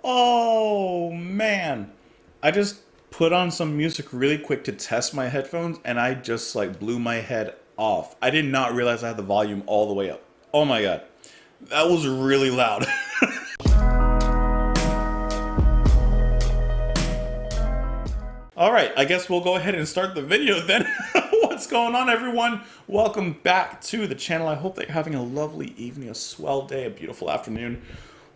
Oh man. I just put on some music really quick to test my headphones and I just like blew my head off. I did not realize I had the volume all the way up. Oh my god. That was really loud. All right, I guess we'll go ahead and start the video then. What's going on, everyone? Welcome back to the channel. I hope that you're having a lovely evening, a swell day, a beautiful afternoon.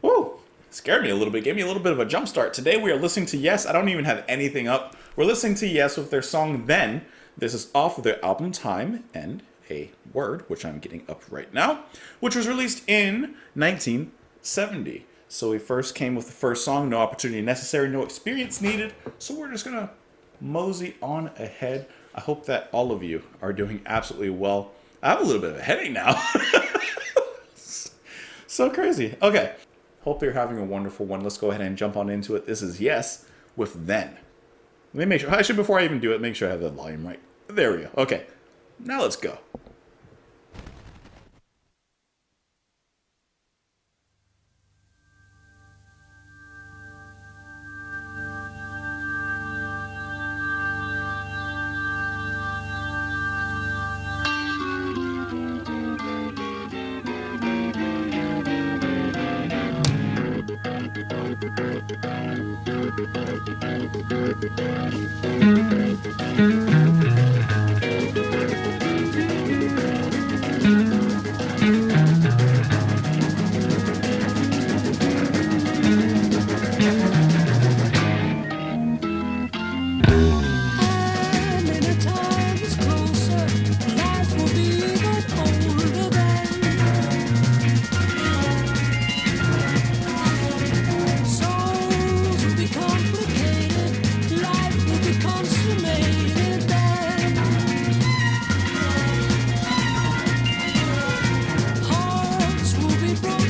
Woo! Scared me a little bit, gave me a little bit of a jump start. Today we are listening to Yes. I don't even have anything up. We're listening to Yes with their song Then. This is off of their album Time and a Word, which I'm getting up right now, which was released in 1970. So we first came with the first song, No Opportunity Necessary, No Experience Needed. So we're just gonna mosey on ahead. I hope that all of you are doing absolutely well. I have a little bit of a headache now. So crazy. Okay. Hope you're having a wonderful one. Let's go ahead and jump on into it. This is Yes with Then. Let me make sure. Actually, before I even do it, make sure I have the volume right. There we go. Okay. Now let's go.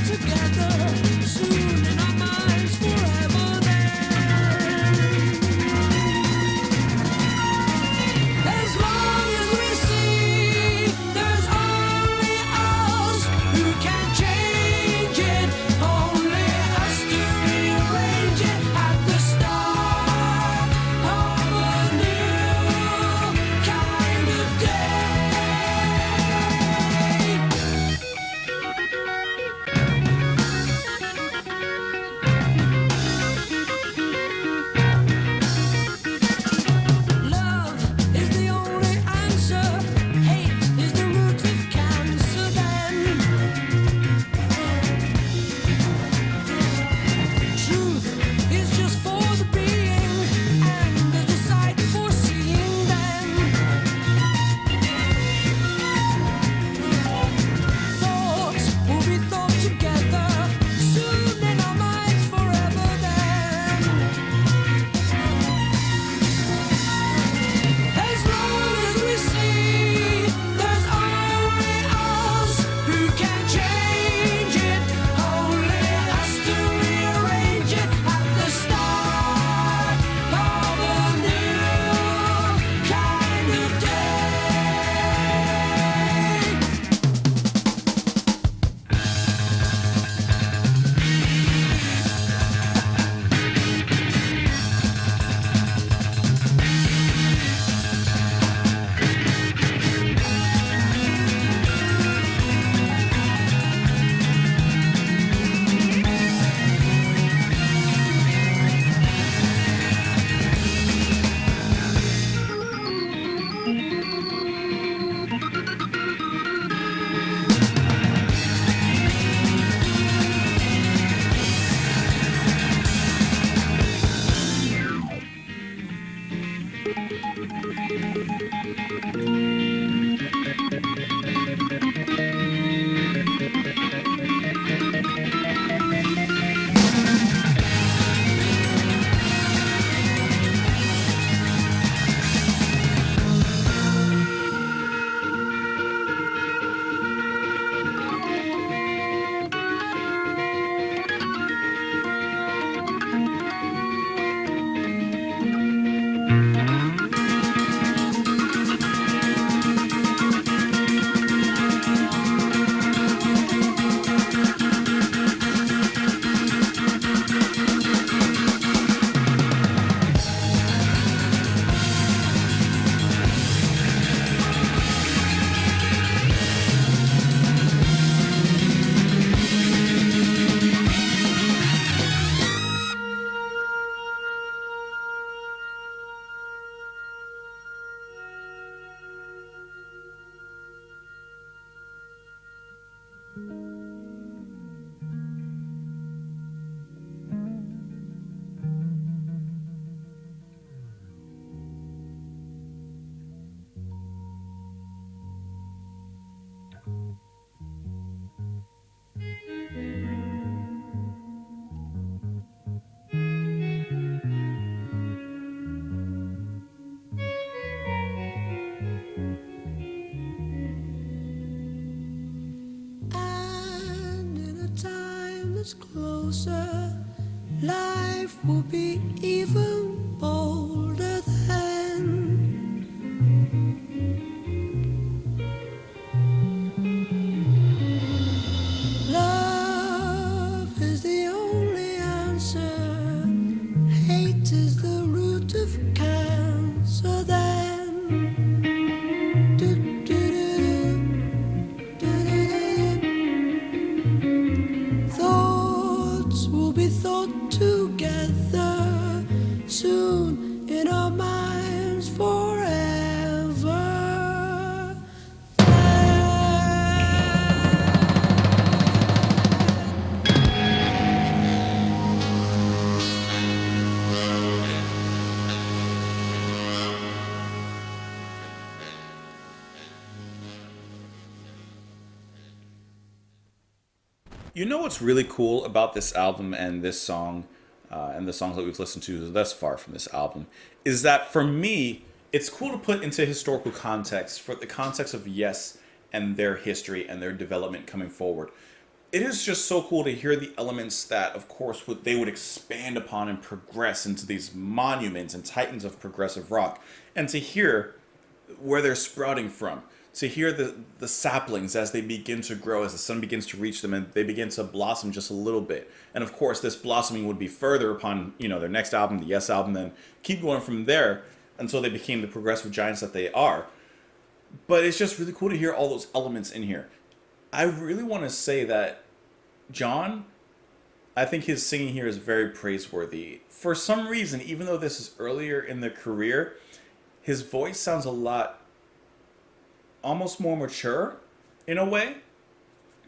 Together soon in our minds forever. closer, life will be even bolder then. Love is the only answer. Hate is the root of cancer then. Do, do, do, do. Thoughts will be thought together soon in our minds forever. You know what's really cool about this album and this song, and the songs that we've listened to thus far from this album, is that for me, it's cool to put into historical context, for the context of Yes and their history and their development coming forward. It is just so cool to hear the elements that, of course, they would expand upon and progress into these monuments and titans of progressive rock, and to hear where they're sprouting from, to hear the saplings as they begin to grow, as the sun begins to reach them and they begin to blossom just a little bit. And of course, this blossoming would be further upon, their next album, the Yes album, then keep going from there until they became the progressive giants that they are. But it's just really cool to hear all those elements in here. I really want to say that John, I think his singing here is very praiseworthy. For some reason, even though this is earlier in the career, his voice sounds a lot almost more mature in a way.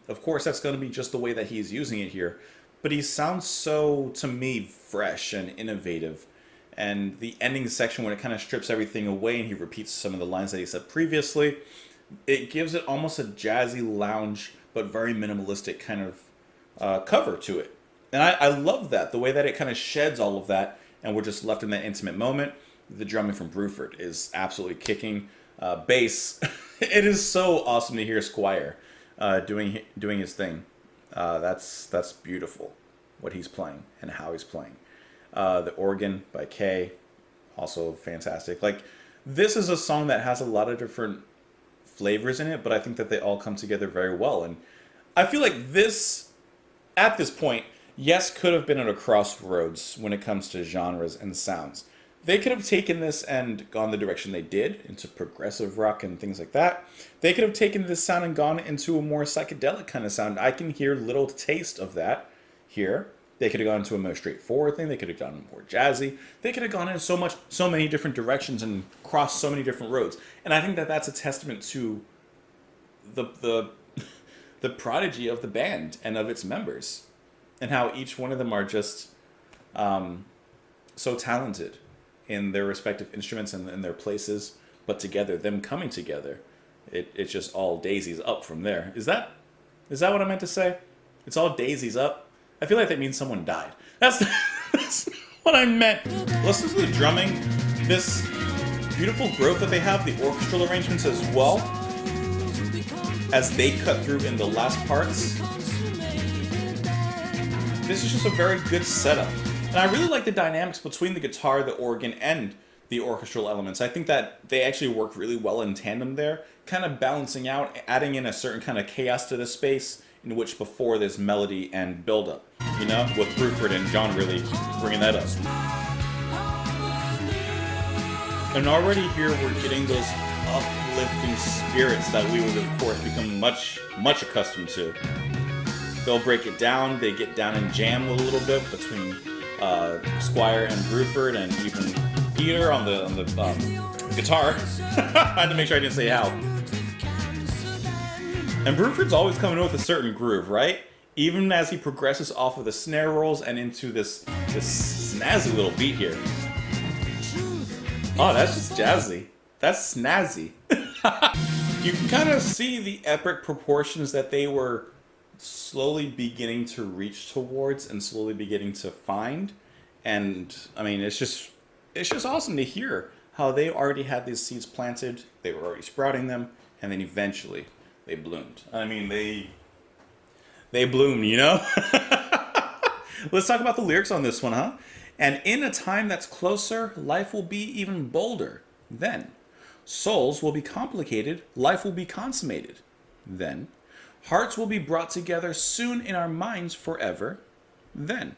Of course, that's going to be just the way that he's using it here. But he sounds so, to me, fresh and innovative. And the ending section, when it kind of strips everything away and he repeats some of the lines that he said previously, it gives it almost a jazzy lounge, but very minimalistic kind of cover to it. And I love that, the way that it kind of sheds all of that, and we're just left in that intimate moment. The drumming from Bruford is absolutely kicking. Bass, it is so awesome to hear Squire doing his thing. That's beautiful, what he's playing and how he's playing. The organ by Kay, also fantastic. Like, this is a song that has a lot of different flavors in it, but I think that they all come together very well. And I feel like this, at this point, Yes could have been at a crossroads when it comes to genres and sounds. They could have taken this and gone the direction they did, into progressive rock and things like that. They could have taken this sound and gone into a more psychedelic kind of sound. I can hear little taste of that here. They could have gone into a more straightforward thing. They could have gone more jazzy. They could have gone in so many different directions and crossed so many different roads. And I think that that's a testament to the prodigy of the band and of its members, and how each one of them are just so talented in their respective instruments and in their places, but together, them coming together, it's just all daisies up from there. Is that what I meant to say? It's all daisies up? I feel like that means someone died. That's what I meant. Listen to the drumming, this beautiful growth that they have, the orchestral arrangements as well, as they cut through in the last parts. This is just a very good setup. And I really like the dynamics between the guitar, the organ, and the orchestral elements. I think that they actually work really well in tandem there, kind of balancing out, adding in a certain kind of chaos to the space in which before there's melody and build-up, with Bruford and John really bringing that up. And already here we're getting those uplifting spirits that we would, of course, become much, much accustomed to. They'll break it down, they get down and jam a little bit between Squire and Bruford, and even Peter on the guitar. I had to make sure I didn't say how. And Bruford's always coming in with a certain groove, right? Even as he progresses off of the snare rolls and into this snazzy little beat here. Oh, that's just jazzy. That's snazzy. You can kind of see the epic proportions that they were slowly beginning to reach towards and slowly beginning to find. And I mean, it's just awesome to hear how they already had these seeds planted, they were already sprouting them, and then eventually they bloomed. I mean, they bloomed, Let's talk about the lyrics on this one, huh? And in a time that's closer, life will be even bolder. Then, souls will be complicated, life will be consummated. Then, hearts will be brought together soon in our minds forever. Then.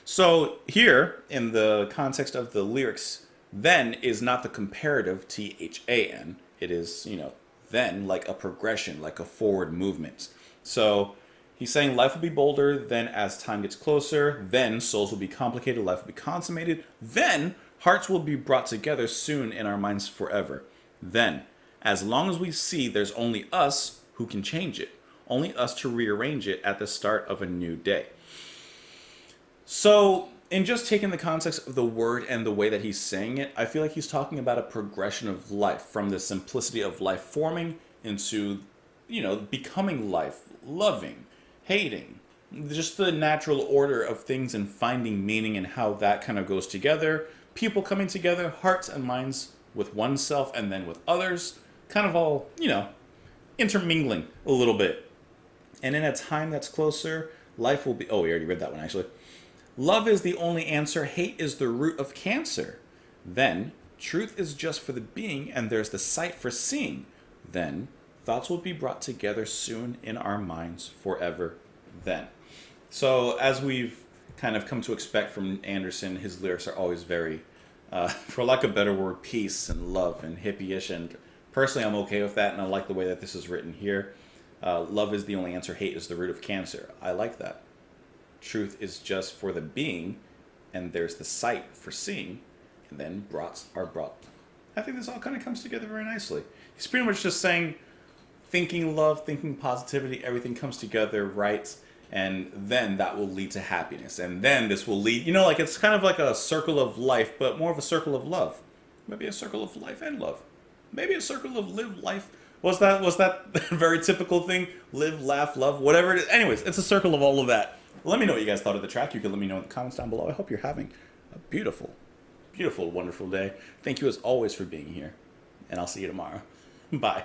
So, here, in the context of the lyrics, then is not the comparative THAN. It is, then like a progression, like a forward movement. So, he's saying life will be bolder, then as time gets closer, then souls will be complicated, life will be consummated, then hearts will be brought together soon in our minds forever. Then, as long as we see there's only us who can change it, only us to rearrange it at the start of a new day. So, in just taking the context of the word and the way that he's saying it, I feel like he's talking about a progression of life from the simplicity of life forming into, becoming life, loving, hating, just the natural order of things and finding meaning and how that kind of goes together. People coming together, hearts and minds with oneself and then with others, kind of all, intermingling a little bit. And in a time that's closer, life will be... Oh, we already read that one, actually. Love is the only answer, hate is the root of cancer. Then, truth is just for the being, and there's the sight for seeing. Then, thoughts will be brought together soon in our minds forever. Then. So, as we've kind of come to expect from Anderson, his lyrics are always very, for lack of a better word, peace and love and hippie-ish. And personally, I'm okay with that, and I like the way that this is written here. Love is the only answer, hate is the root of cancer. I like that. Truth is just for the being, and there's the sight for seeing, and then brought are brought. I think this all kind of comes together very nicely. He's pretty much just saying, thinking love, thinking positivity, everything comes together right, and then that will lead to happiness, and then this will lead, it's kind of like a circle of life, but more of a circle of love. Maybe a circle of life and love. Maybe a circle of live life. Was that a very typical thing? Live, laugh, love, whatever it is. Anyways, it's a circle of all of that. Let me know what you guys thought of the track. You can let me know in the comments down below. I hope you're having a beautiful, beautiful, wonderful day. Thank you as always for being here. And I'll see you tomorrow. Bye.